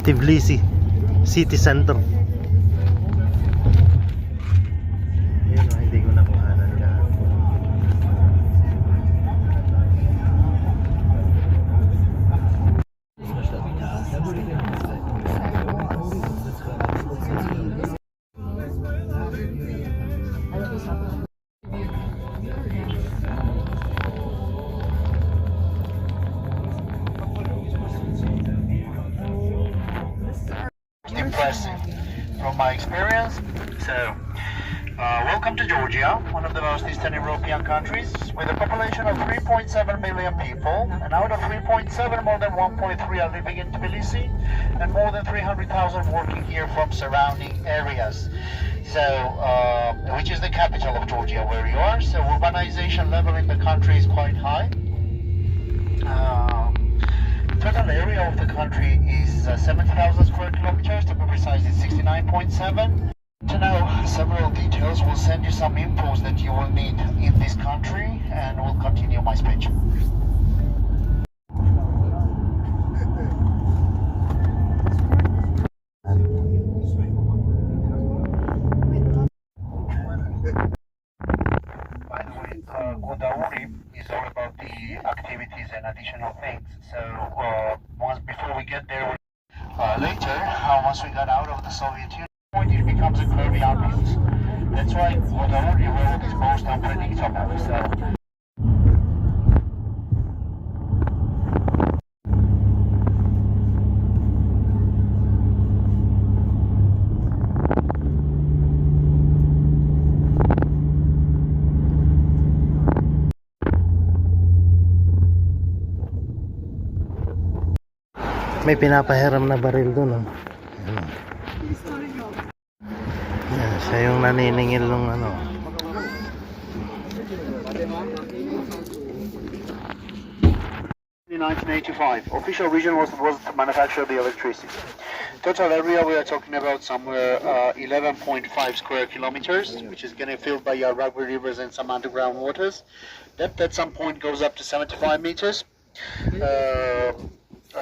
Tbilisi City Center. Ayun o, hindi ko nakuhanan lahat. Impressive from my experience. So, welcome to Georgia, one of the most Eastern European countries, with a population of 3.7 million people, and out of 3.7, more than 1.3 are living in Tbilisi, and more than 300,000 working here from surrounding areas. So, which is the capital of Georgia, where you are. So, urbanization level in the country is quite high. Total area of the country is 70,000 square kilometers, to be precise it's 69.7. To know several details, we'll send you some infos that you will need in this country, and we'll continue my speech. By the way, Godauri is all about the activities and additional things. So once before we get there, later, once we got out of the Soviet Union, it becomes a curvy uphill. That's why Godauri road is most unpredictable. So. May pinapahiram na baril dun, oh. Yan, siya yung naniningil nung ano. In 1985, official region was to manufacture the electricity. Total area we are talking about somewhere 11.5 square kilometers, which is getting filled by rugby rivers and some underground waters. Depth at some point goes up to 75 meters.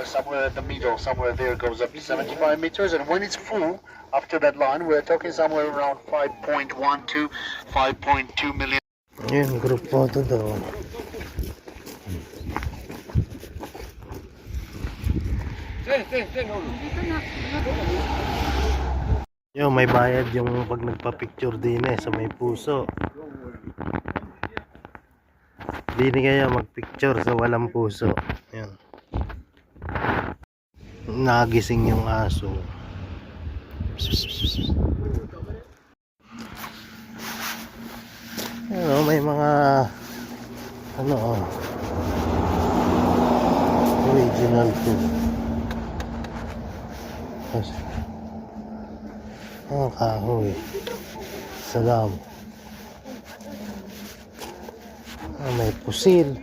Somewhere in the middle, somewhere there goes up to 75 meters, and when it's full, after that line, we're talking somewhere around 5.1 to 5.2 million. Yun, group photo daw. Yo, may bayad yung pag nagpa-picture din sa may puso. Hindi kaya mag-picture sa walang puso. Yan. Nagising yung aso. Ano, may mga original food. Kahoy. Salam. May pusil.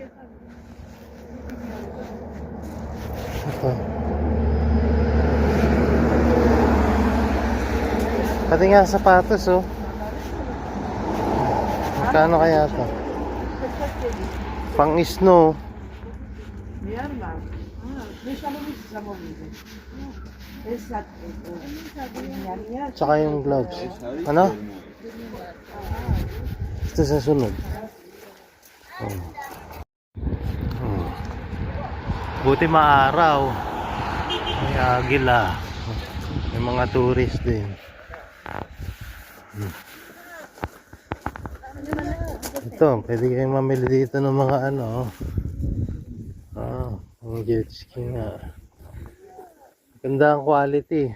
Ito. Pati nga sapatos, oh. Magkano kaya ito? Pang snow. Tsaka yung gloves. Ano? Ito sa sunod. Buti maaraw. May agila. May mga tourist din. Ito, pwede kayong mamili dito ng mga mga jet ski nga. Ganda ang quality.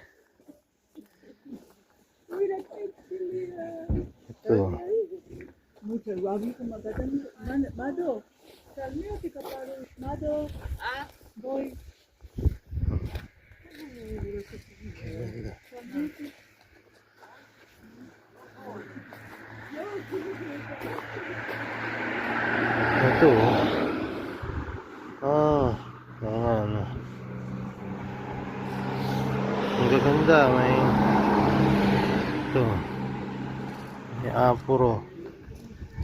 Ito. Ito. Ang gaganda, may ito. May apuro.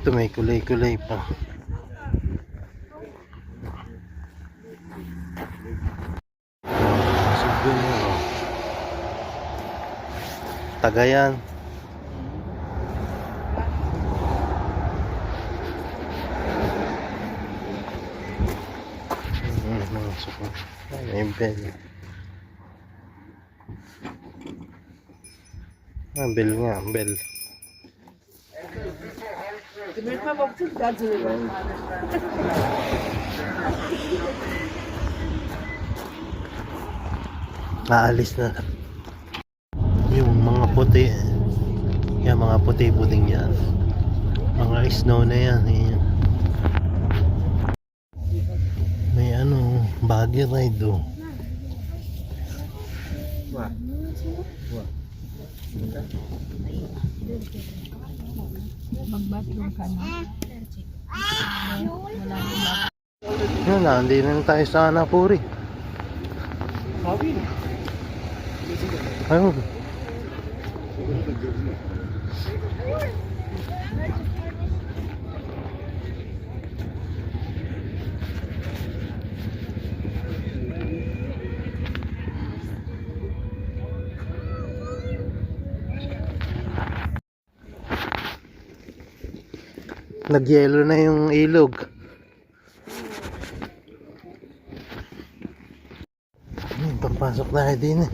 Ito may kulay-kulay pa. Sugo nyo. Cagayan. Mga suko. May bell. Bell nga, bell. Aalis na. Yung mga puti. Yan, mga puti-puting yan. Mga snow na yan. Yan. May ano, buggy ride oh. Mag-bathroom ka na. Yun na, hindi na tayo sa Anapuri. Ayun. Nagyelo na yung ilog. Papasok tayo din eh.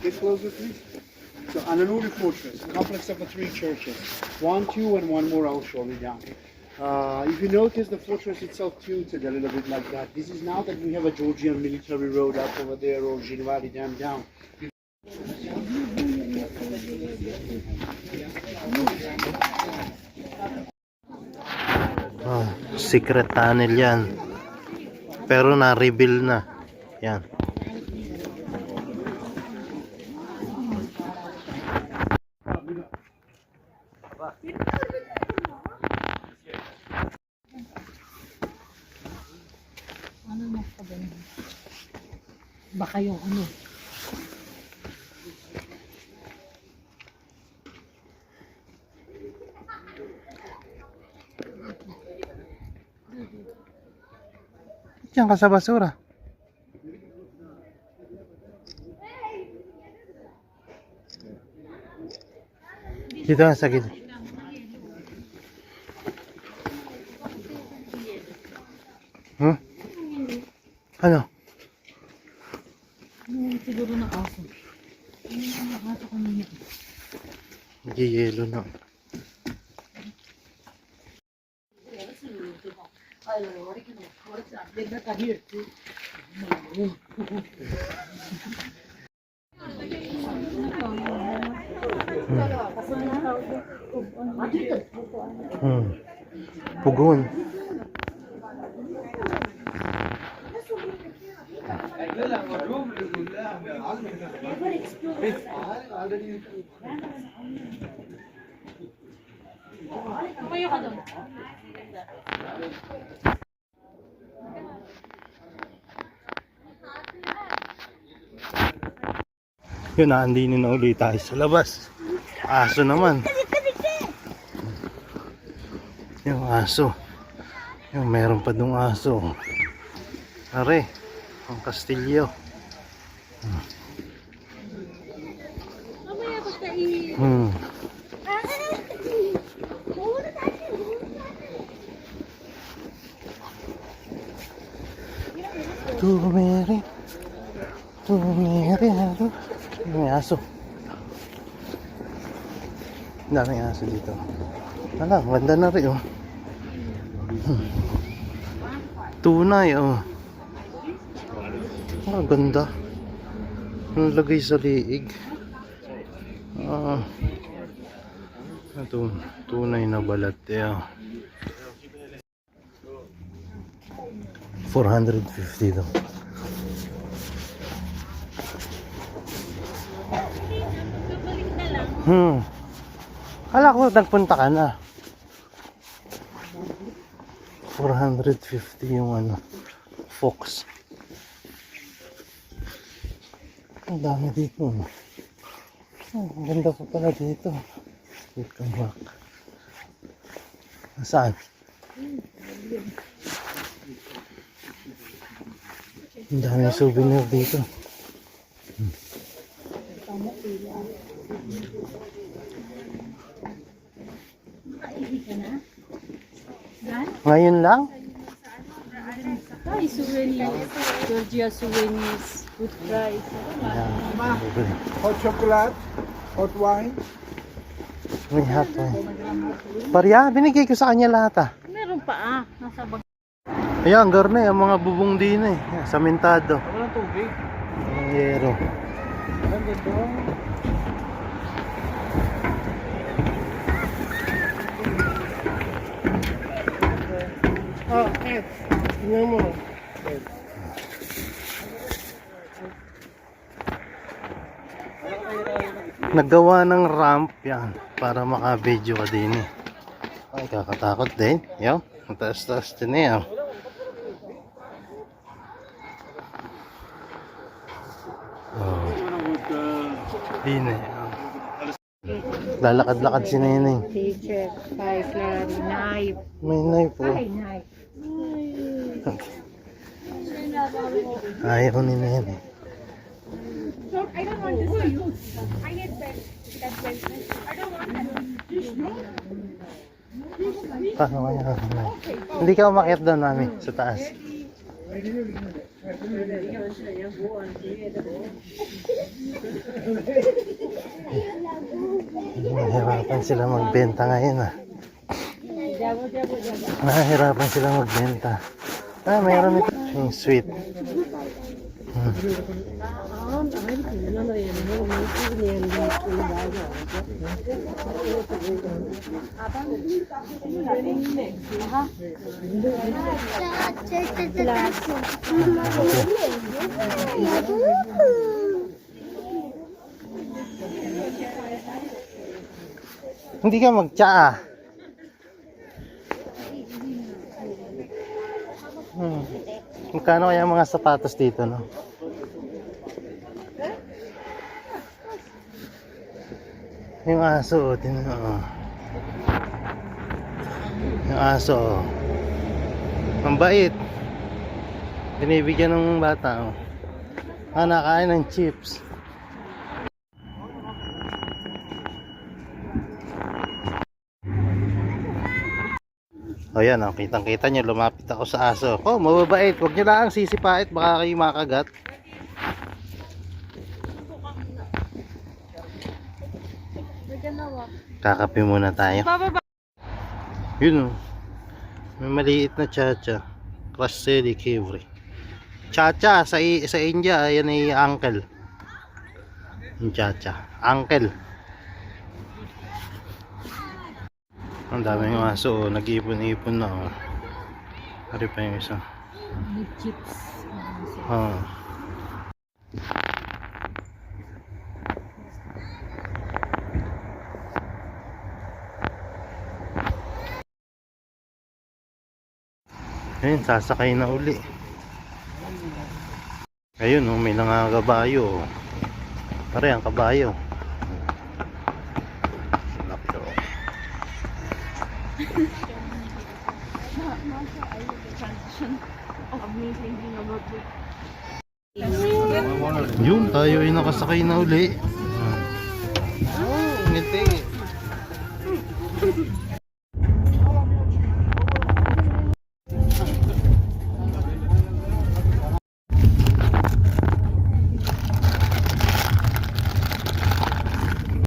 Get closer, please. So, Ananuri Fortress, complex of the three churches. 1, 2, and one more I'll show you down. If you notice, the fortress itself tilted a little bit like that. This is now that we have a Georgian military road up over there, or Jinvadi Dam down. Oh, secret tunnel yan. Pero na-reveal na. Yan. Ano na ka ba? Baka yung ano. Diyan ka sa basura. Dito sa gilid. Ano? Siguro na aso. Ano aso kanina? Nag-yelo na. Pugon. Yun, naandinin na ulit tayo sa labas. Aso naman. Yung aso. Yung meron pa dong aso. Are, ang kastilyo. Tumeri. Tumeri. May aso. Daming aso dito. Ala, ganda na rin oh. Tunay oh. Ah, ganda. Ang lagay sa liig. Ito, tunay na balat. Yeah. 450 daw. Kala ko nagpunta ka na. 450 yung ano, Fox. Ang dami dito. Oh, ang ganda pa pala dito. Welcome back. Saan? Ang dami souvenir dito. Ngayon lang? Ay, souvenirs. Georgia souvenirs. Good price. Hot chocolate, hot wine. May hot wine. Parya, binigay ko sa kanya lahat ah. Meron pa nasa bag. Ayan, garne, ang mga bubong din eh. Samentado. Walang tubig. Ang yero. Ang ganda. Oh, Ed. Tingnan mo. Ed. Naggawa ng ramp yan para maka-video ka din eh. Ay, kakatakot din. Yan, ang taas-taas din eh. Oh. Oh. Din eh. Oh. Lalakad-lakad si Neneng. Teacher, five, knife. May knife oh. Knife. Ayaw ni Neneng. I don't want this to use. I need that pen. I don't want that. Paano kaya kakamain? Hindi ka umakyat doon, mami, sa taas. Nahihirapan sila magbenta ngayon ah. Nahihirapan sila magbenta. Ah, mayroon ito. Yung sweet. Hindi ka magtsaa. Magkano kaya mga sapatos dito, no? Yung aso, tingnan mo. Yung aso. Ang bait. Binibigyan ng bata, oh. Nakain ng chips. O yan, oh, kitang-kita nyo, lumapit ako sa aso. Oh, mababait. Huwag nyo lang sisipait, baka kayo makagat. Kakape muna tayo. Yun oh. May maliit na chacha. Crush City Kivri. Chacha sa India, yan ay uncle. Yung chacha. Uncle. Ang dami ng aso, nag-ipon-ipon na oh. Hari pa yung isa. May chips. Oh. Ayun, sasakay na uli. Ayun, oh, may nangangabayo. Pare, ang kabayo. Yun, tayo ay nakasakay na uli. Ngiti.